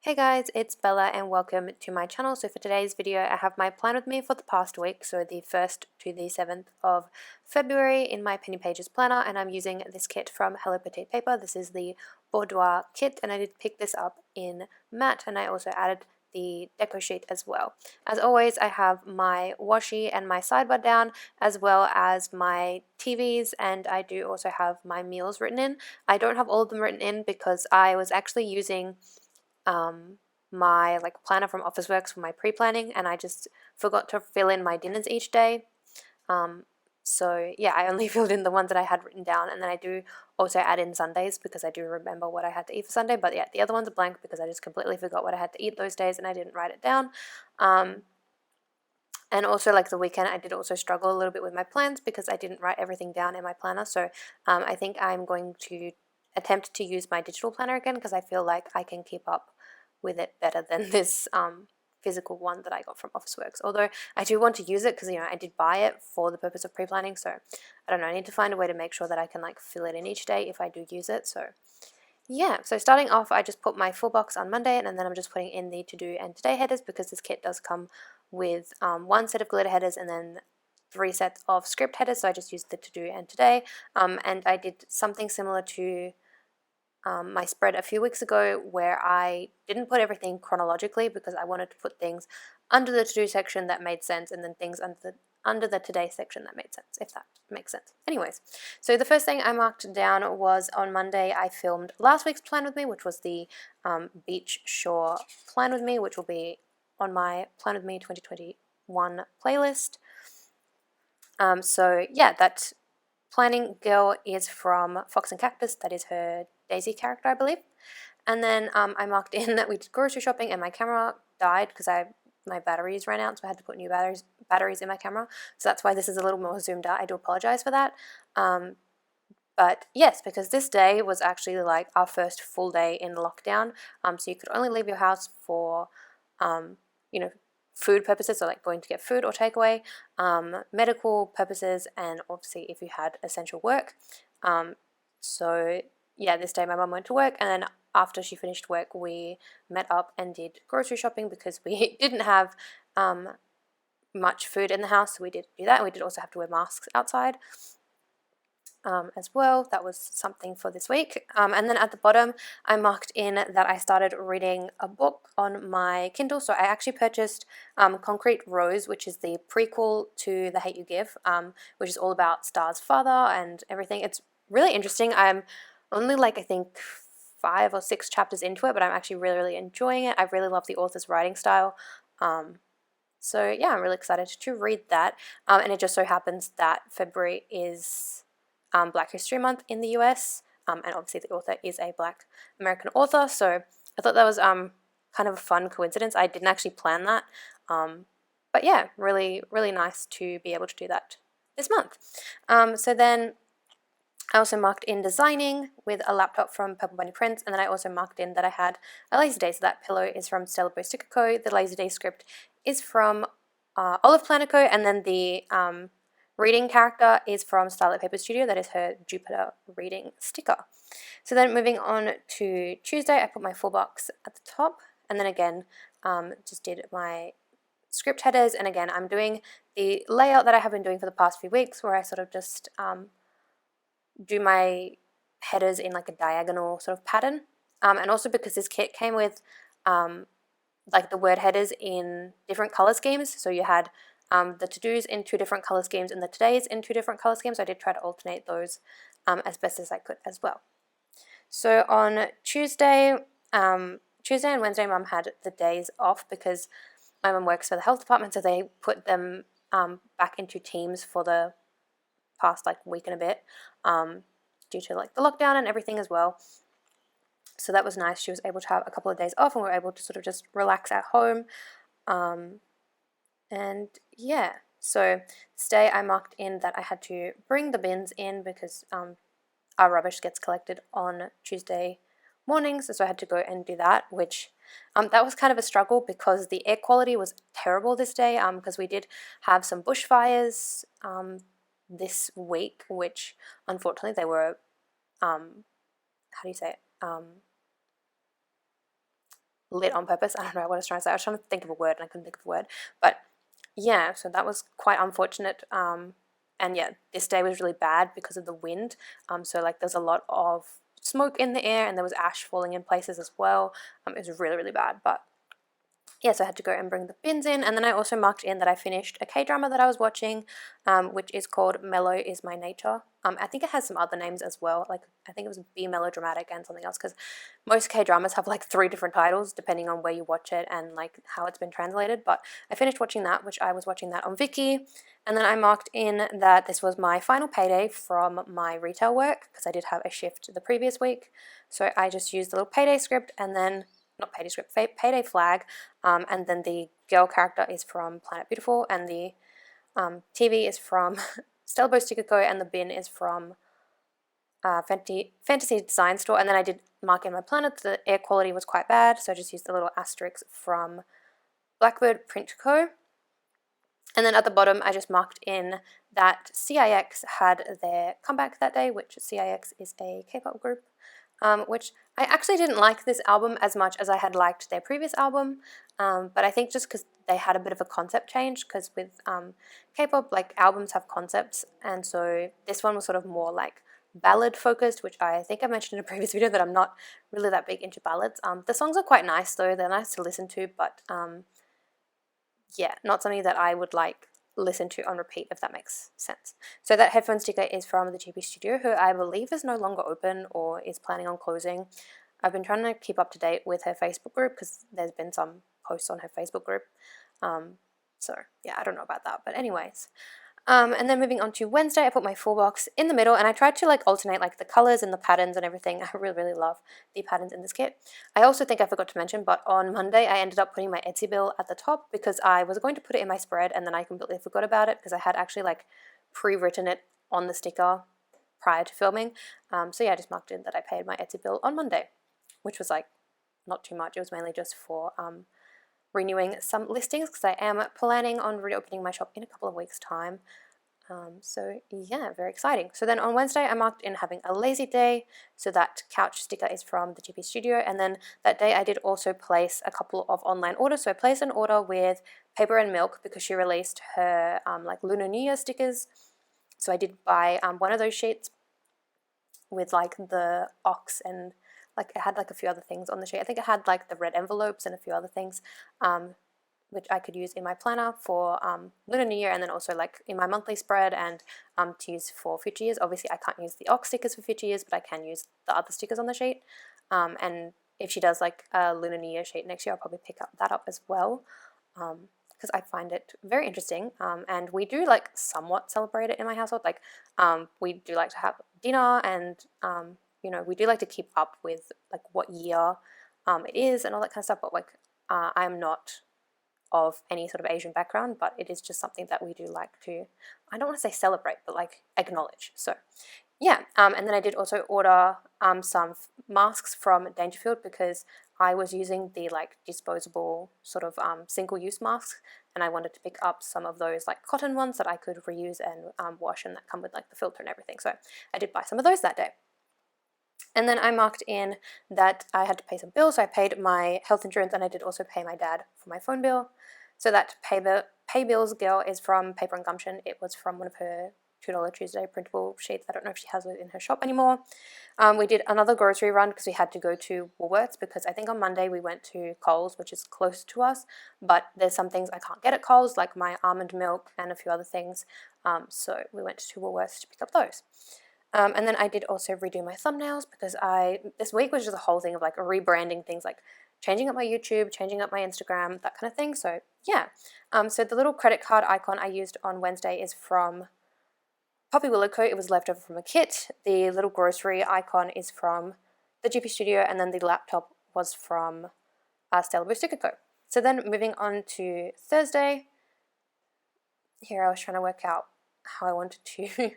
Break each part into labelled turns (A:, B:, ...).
A: Hey guys, it's Bella and welcome to my channel. So for today's video I have my plan with me for the past week, so the 1st to the 7th of February in my Penny Pages planner, and I'm using this kit from Hello Petite Paper. This is the Boudoir kit and I did pick this up in matte, and I also added the deco sheet as well. As always, I have my washi and my sidebar down, as well as my TVs, and I do also have my meals written in. I don't have all of them written in because I was actually using my planner from Officeworks for my pre-planning, and I just forgot to fill in my dinners each day. So yeah, I only filled in the ones that I had written down, and then I do also add in Sundays because I do remember what I had to eat for Sunday. But yeah, the other ones are blank because I just completely forgot what I had to eat those days and I didn't write it down. And also, like the weekend, I did also struggle a little bit with my plans because I didn't write everything down in my planner. So I think I'm going to attempt to use my digital planner again because I feel like I can keep up with it better than this physical one that I got from Officeworks. Although I do want to use it because, you know, I did buy it for the purpose of pre-planning. So I don't know, I need to find a way to make sure that I can fill it in each day if I do use it. So yeah, so starting off, I just put my full box on Monday, and then I'm just putting in the to-do and today headers because this kit does come with one set of glitter headers and then 3 sets of script headers. So I just used the to-do and today, and I did something similar to my spread a few weeks ago where I didn't put everything chronologically because I wanted to put things under the to-do section that made sense, and then things under the today section that made sense, if that makes sense. Anyways, so the first thing I marked down was on Monday I filmed last week's plan with me, which was the beach shore plan with me, which will be on my plan with me 2021 playlist. So yeah, that planning girl is from Fox and Cactus. That is her Daisy character, I believe. And then I marked in that we did grocery shopping and my camera died because my batteries ran out, so I had to put new batteries in my camera. So that's why this is a little more zoomed out. I do apologize for that. But yes, because this day was actually like our first full day in lockdown. So you could only leave your house for, you know, food purposes, so like going to get food or takeaway, medical purposes, and obviously if you had essential work. So yeah, this day my mum went to work, and then after she finished work we met up and did grocery shopping because we didn't have much food in the house, so we did do that, and we did also have to wear masks outside as well. That was something for this week. And then at the bottom I marked in that I started reading a book on my Kindle. So I actually purchased Concrete Rose, which is the prequel to The Hate You Give, which is all about Star's father and everything. It's really interesting. I'm only I think 5 or 6 chapters into it, but I'm actually really enjoying it. I really love the author's writing style. So yeah, I'm really excited to read that. And it just so happens that February is Black History Month in the US, and obviously the author is a Black American author, so I thought that was kind of a fun coincidence. I didn't actually plan that, but yeah, really nice to be able to do that this month. So then I also marked in designing with a laptop from Purple Bunny Prints, and then I also marked in that I had a lazy day. So that pillow is from 𝚜𝚎𝚗𝚎𝚑. The lazy day script is from 𝚜𝚎𝚗𝚎𝚑, and then the reading character is from Starlight Paper Studio. That is her Jupiter reading sticker. So then moving on to Tuesday, I put my full box at the top, and then again just did my script headers, and again I'm doing the layout that I have been doing for the past few weeks where I sort of just do my headers in a diagonal sort of pattern, and also because this kit came with the word headers in different color schemes, so you had the to-dos in 2 different color schemes and the todays in 2 different color schemes. So I did try to alternate those as best as I could as well. So on Tuesday and Wednesday, Mum had the days off because my mum works for the health department, so they put them back into teams for the past week and a bit, due to the lockdown and everything as well. So that was nice. She was able to have a couple of days off, and we were able to sort of just relax at home. And yeah, so this day I marked in that I had to bring the bins in because our rubbish gets collected on Tuesday mornings, so I had to go and do that, which that was kind of a struggle because the air quality was terrible this day, because we did have some bushfires this week, which unfortunately they were how do you say it? lit on purpose. I don't know what I was trying to say. I was trying to think of a word and I couldn't think of a word. But yeah, so that was quite unfortunate. And yeah, this day was really bad because of the wind. So like there's a lot of smoke in the air and there was ash falling in places as well. It was really, really bad. But yeah, so I had to go and bring the bins in, and then I also marked in that I finished a K-drama that I was watching, which is called Mellow Is My Nature. I think it has some other names as well, like I think it was Be Melodramatic and something else, because most K-dramas have like 3 different titles depending on where you watch it and like how it's been translated, but I finished watching that, which I was watching that on Viki, and then I marked in that this was my final payday from my retail work, because I did have a shift the previous week, so I just used the little payday script and then not payday script, payday flag, and then the girl character is from Planet Beautiful, and the TV is from 𝚜𝚎𝚗𝚡, and the bin is from Fantasy Design Store. And then I did mark in my planner that the air quality was quite bad, so I just used the little asterisk from Blackbird Print Co. And then at the bottom, I just marked in that 𝚑𝚎𝚗𝚗𝚎 had their comeback that day, which 𝚑𝚎𝚗𝚗𝚎 is a K-pop group. Which I actually didn't like this album as much as I had liked their previous album, but I think just because they had a bit of a concept change, because with K-pop, like, albums have concepts, and so this one was sort of more like ballad focused, which I think I mentioned in a previous video that I'm not really that big into ballads. The songs are quite nice though, they're nice to listen to, but yeah, not something that I would like listen to on repeat, if that makes sense. So that headphone sticker is from the GP Studio, who I believe is no longer open or is planning on closing. I've been trying to keep up to date with her Facebook group because there's been some posts on her Facebook group. So yeah, I don't know about that, but anyways. And then moving on to Wednesday, I put my full box in the middle, and I tried to like alternate like the colors and the patterns and everything. I really, really love the patterns in this kit. I also think I forgot to mention, but on Monday I ended up putting my Etsy bill at the top because I was going to put it in my spread, and then I completely forgot about it because I had actually like pre-written it on the sticker prior to filming. So yeah, I just marked in that I paid my Etsy bill on Monday, which was like not too much. It was mainly just for renewing some listings because I am planning on reopening my shop in a couple of weeks' time. So yeah, very exciting. So then on Wednesday I marked in having a lazy day, so that couch sticker is from the GP Studio, and then that day I did also place a couple of online orders. So I placed an order with Paper and Milk because she released her like Lunar New Year stickers. So I did buy one of those sheets with like the ox, and like it had like a few other things on the sheet. I think it had like the red envelopes and a few other things, which I could use in my planner for Lunar New Year, and then also like in my monthly spread, and to use for future years. Obviously I can't use the ox stickers for future years, but I can use the other stickers on the sheet. And if she does like a Lunar New Year sheet next year, I'll probably pick that up as well, because I find it very interesting. And we do like somewhat celebrate it in my household. Like we do like to have dinner, and you know, we do like to keep up with like what year it is and all that kind of stuff. But like I'm not of any sort of Asian background, but it is just something that we do like to, I don't want to say celebrate, but like acknowledge. So yeah, and then I did also order some masks from Dangerfield because I was using the like disposable sort of single-use masks, and I wanted to pick up some of those like cotton ones that I could reuse and wash, and that come with like the filter and everything. So I did buy some of those that day. And then I marked in that I had to pay some bills, so I paid my health insurance, and I did also pay my dad for my phone bill. So that pay bills girl is from Paper and Gumption. It was from one of her $2 Tuesday printable sheets. I don't know if she has it in her shop anymore. We did another grocery run because we had to go to Woolworths, because I think on Monday we went to Coles, which is close to us, but there's some things I can't get at Coles, like my almond milk and a few other things. So we went to Woolworths to pick up those. And then I did also redo my thumbnails because this week was just a whole thing of like rebranding things, like changing up my YouTube, changing up my Instagram, that kind of thing. So yeah, so the little credit card icon I used on Wednesday is from Poppy Willow. It was left over from a kit. The little grocery icon is from the GP Studio, and then the laptop was from 𝚜𝚎𝚗𝚎𝚗𝚎𝚜. So then moving on to Thursday, here I was trying to work out how I wanted to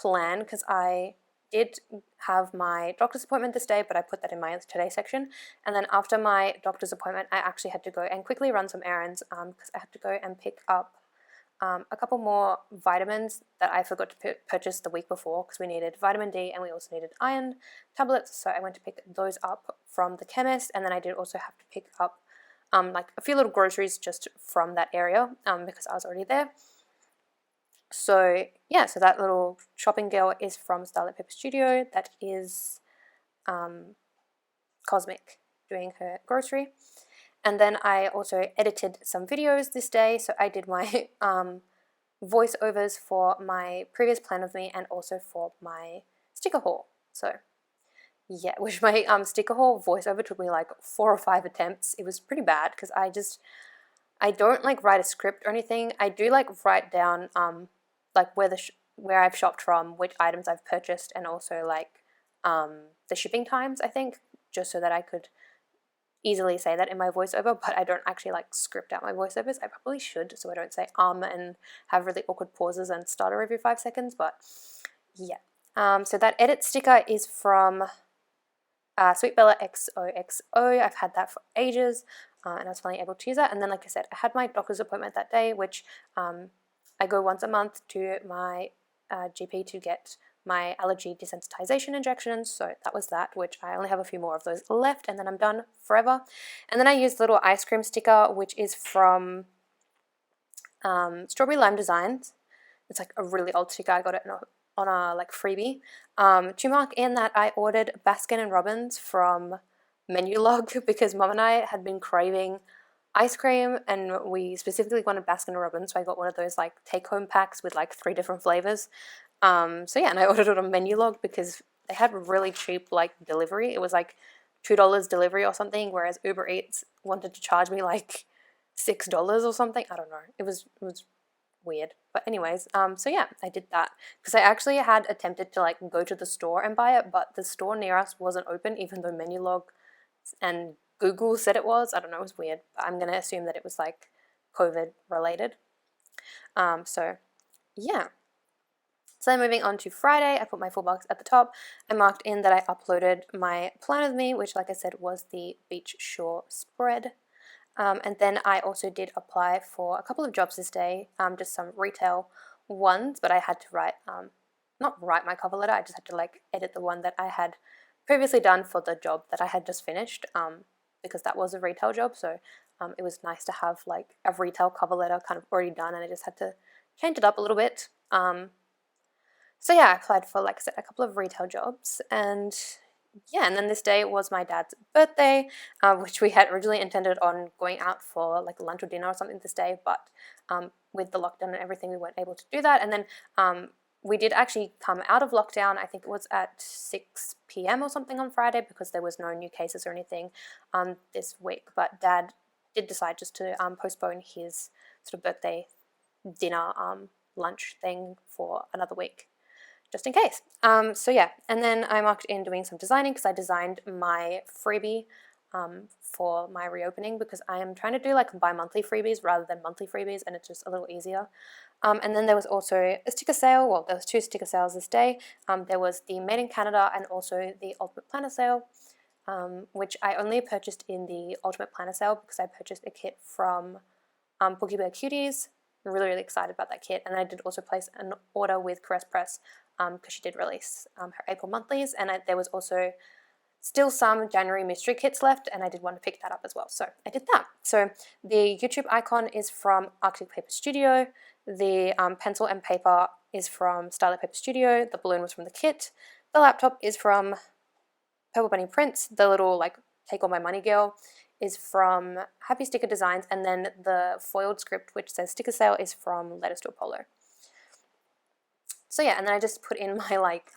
A: plan, because I did have my doctor's appointment this day, but I put that in my today section. And then after my doctor's appointment, I actually had to go and quickly run some errands because I had to go and pick up a couple more vitamins that I forgot to purchase the week before because we needed vitamin D and we also needed iron tablets. So I went to pick those up from the chemist, and then I did also have to pick up like a few little groceries just from that area because I was already there. So yeah, so that little shopping girl is from 𝚜𝚑𝚘𝚙𝚜 Studio. That is Cosmic doing her grocery. And then I also edited some videos this day. So I did my voiceovers for my previous plan with me and also for my sticker haul. So yeah, which my sticker haul voiceover took me like 4 or 5 attempts. It was pretty bad because I don't like write a script or anything. I do like write down like where I've shopped from, which items I've purchased, and also like the shipping times, I think, just so that I could easily say that in my voiceover, but I don't actually like script out my voiceovers. I probably should, so I don't say and have really awkward pauses and stutter every 5 seconds, but yeah. So that edit sticker is from Sweet Bella XOXO. I've had that for ages, and I was finally able to use that. And then, like I said, I had my doctor's appointment that day, which I go once a month to my GP to get my allergy desensitization injections. So that was that, which I only have a few more of those left, and then I'm done forever. And then I used the little ice cream sticker, which is from Strawberry Lime Designs. It's like a really old sticker. I got it on a like freebie to mark in that I ordered Baskin & Robbins from Menulog because Mum and I had been craving ice cream, and we specifically wanted Baskin & Robbins, so I got one of those like take-home packs with like 3 different flavors. So yeah, and I ordered it on Menulog because they had really cheap like delivery. It was like $2 delivery or something, whereas Uber Eats wanted to charge me like $6 or something. I don't know. It was weird. But anyways, so yeah, I did that because I actually had attempted to like go to the store and buy it, but the store near us wasn't open, even though Menulog and Google said it was. I don't know, it was weird, but I'm going to assume that it was like COVID related. So yeah. So then moving on to Friday, I put my full box at the top. I marked in that I uploaded my plan with me, which like I said was the beach shore spread. And then I also did apply for a couple of jobs this day, just some retail ones, but I had to not write my cover letter, I just had to like edit the one that I had previously done for the job that I had just finished, because that was a retail job, so it was nice to have like a retail cover letter kind of already done, and I just had to change it up a little bit. So yeah, I applied for, like I said, a couple of retail jobs, and yeah, and then this day was my dad's birthday, which we had originally intended on going out for like lunch or dinner or something this day, but with the lockdown and everything, we weren't able to do that. And then we did actually come out of lockdown, I think it was at 6 p.m. or something on Friday, because there was no new cases or anything this week, but Dad did decide just to postpone his sort of birthday dinner lunch thing for another week, just in case. So yeah, and then I marked in doing some designing because I designed my freebie for my reopening, because I am trying to do like bi-monthly freebies rather than monthly freebies, and it's just a little easier. And then there was also a sticker sale. Well, there was 2 sticker sales this day. There was the Made in Canada and also the Ultimate Planner sale, which I only purchased in the Ultimate Planner sale because I purchased a kit from Boogie Bear Cuties. I'm really, really excited about that kit. And I did also place an order with Caress Press because she did release her April monthlies, and there was also still some January mystery kits left, and I did want to pick that up as well, so I did that. So the YouTube icon is from Arctic Paper Studio, the pencil and paper is from 𝚜𝚑𝚘𝚙𝚜 Paper Studio, the balloon was from the kit, the laptop is from Purple Bunny Prints, the little like Take All My Money girl is from Happy Sticker Designs, and then the foiled script which says sticker sale is from Letters to Apollo. So yeah, and then I just put in my like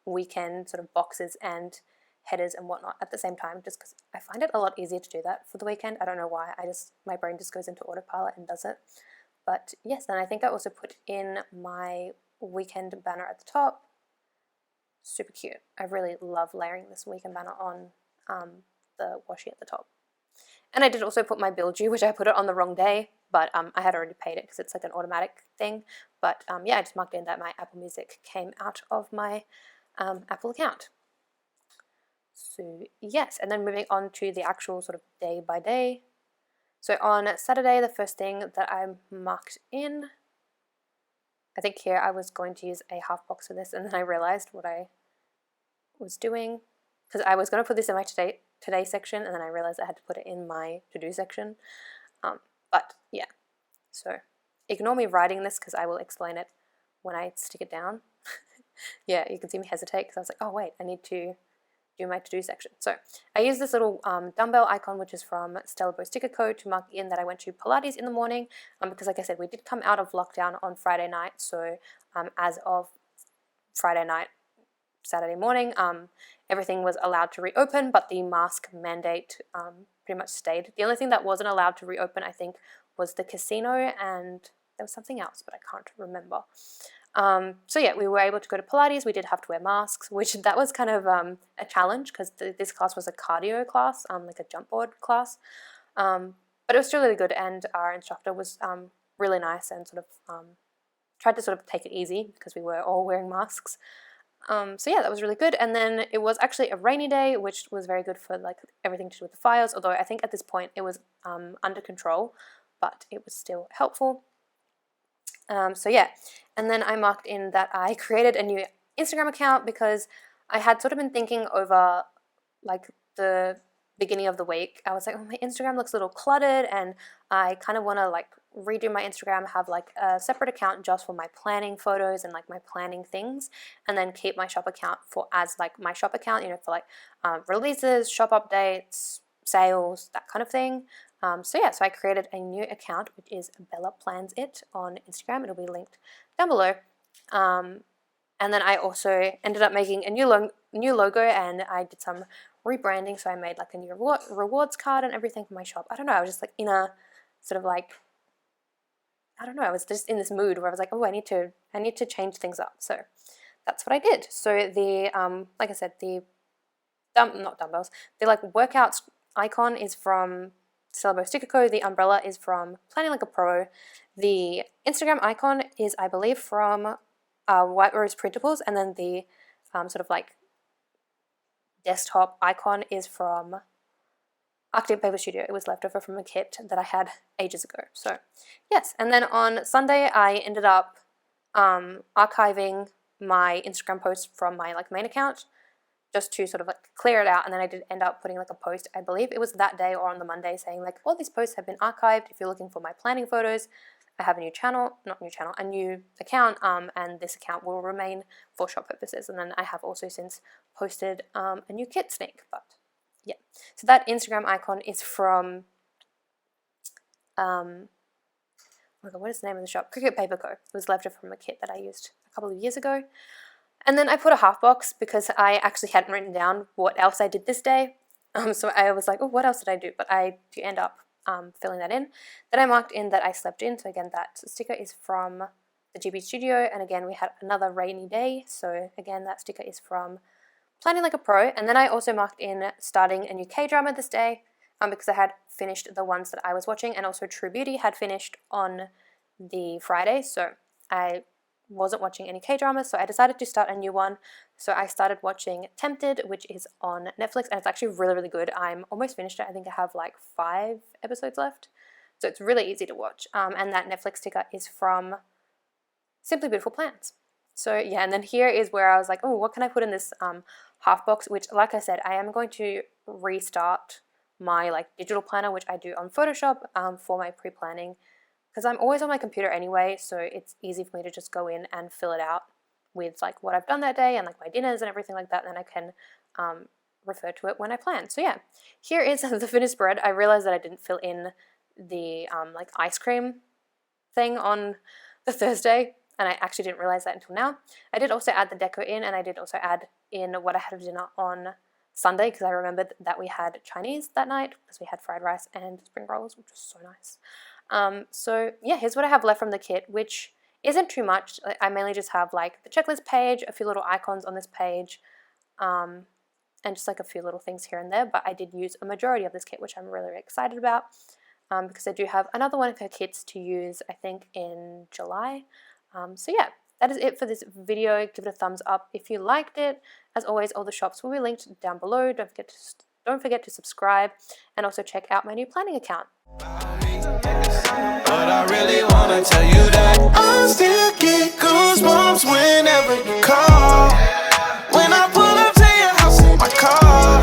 A: weekend sort of boxes and headers and whatnot at the same time, just because I find it a lot easier to do that for the weekend. I don't know why, my brain just goes into autopilot and does it. But yes, then I think I also put in my weekend banner at the top. Super cute. I really love layering this weekend banner on the washi at the top. And I did also put my bill due, which I put it on the wrong day, but I had already paid it because it's like an automatic thing. But yeah, I just marked in that my Apple Music came out of my Apple account. So yes, and then moving on to the actual sort of day by day. So on Saturday, the first thing that I marked in I think here I was going to use a half box for this, and then I realized what I was doing, because I was going to put this in my today section, and then I realized I had to put it in my to-do section. But yeah, so ignore me writing this because I will explain it when I stick it down. Yeah, you can see me hesitate because I was like, oh wait, I need to do my to-do section. So I use this little dumbbell icon, which is from 𝚜𝚎𝚘𝚘𝚙𝚜, to mark in that I went to Pilates in the morning, because like I said, we did come out of lockdown on Friday night. So as of Friday night, Saturday morning, everything was allowed to reopen, but the mask mandate pretty much stayed. The only thing that wasn't allowed to reopen, I think, was the casino, and there was something else, but I can't remember. So yeah, we were able to go to Pilates. We did have to wear masks, which that was kind of a challenge because this class was a cardio class, like a jump board class. But it was still really good, and our instructor was really nice and sort of tried to sort of take it easy because we were all wearing masks. So yeah, that was really good. And then it was actually a rainy day, which was very good for like everything to do with the fires, although I think at this point it was under control, but it was still helpful. So yeah, and then I marked in that I created a new Instagram account because I had sort of been thinking over like the beginning of the week. I was like, oh, my Instagram looks a little cluttered, and I kind of want to like redo my Instagram, have like a separate account just for my planning photos and like my planning things, and then keep my shop account for as like my shop account, you know, for like releases, shop updates, sales, that kind of thing. So yeah, so I created a new account, which is belleplannerco on Instagram. It'll be linked down below. And then I also ended up making a new logo, and I did some rebranding. So I made like a new rewards card and everything for my shop. I don't know, I was just like in a sort of like, I don't know, I was just in this mood where I was like, oh, I need to change things up. So that's what I did. So the like I said, the not dumbbells, the like workouts icon is from 𝚜𝚎𝚘𝚘𝚙𝚜. The umbrella is from Planning Like a Pro. The Instagram icon is, I believe, from White Rose Printables, and then the sort of like desktop icon is from 𝚜𝚑𝚘𝚘𝚙𝚜 Paper Studio. It was left over from a kit that I had ages ago. So yes, and then on Sunday I ended up archiving my Instagram posts from my like main account, just to sort of like clear it out. And then I did end up putting like a post, I believe it was that day or on the Monday, saying like, all these posts have been archived. If you're looking for my planning photos, I have a new account, and this account will remain for shop purposes. And then I have also since posted a new kit sneak. But yeah, so that Instagram icon is from oh my God, what is the name of the shop? Cricut Paper Co. It was left over from a kit that I used a couple of years ago. And then I put a half box because I actually hadn't written down what else I did this day. So I was like, oh, what else did I do? But I do end up filling that in. Then I marked in that I slept in. So again, that sticker is from the GB Studio. And again, we had another rainy day. So again, that sticker is from Planning Like a Pro. And then I also marked in starting a new K-drama this day because I had finished the ones that I was watching, and also True Beauty had finished on the Friday. So I wasn't watching any K-dramas, so I decided to start a new one. So I started watching Tempted, which is on Netflix, and it's actually really, really good. I'm almost finished it. I think I have like 5 episodes left. So it's really easy to watch. And that Netflix sticker is from Simply Beautiful Plans. So yeah, and then here is where I was like, oh, what can I put in this half box? Which, like I said, I am going to restart my like digital planner, which I do on Photoshop for my pre-planning, because I'm always on my computer anyway, so it's easy for me to just go in and fill it out with like what I've done that day and like my dinners and everything like that, and then I can refer to it when I plan. So yeah, here is the finished spread. I realized that I didn't fill in the like ice cream thing on the Thursday, and I actually didn't realize that until now. I did also add the deco in, and I did also add in what I had for dinner on Sunday, because I remembered that we had Chinese that night, because we had fried rice and spring rolls, which was so nice. So yeah, here's what I have left from the kit, which isn't too much. I mainly just have like the checklist page, a few little icons on this page, and just like a few little things here and there. But I did use a majority of this kit, which I'm really, really excited about, because I do have another one of her kits to use, I think, in July. So yeah, that is it for this video. Give it a thumbs up if you liked it. As always, all the shops will be linked down below. Don't forget to subscribe, and also check out my new planning account.
B: But I really wanna tell you that I still get goosebumps whenever you call. When I pull up to your house in my car.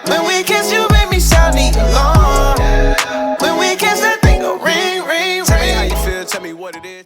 B: When we kiss, you make me sound the alarm. When we kiss, that thing go ring, ring, ring. Tell me how you feel, tell me what it is.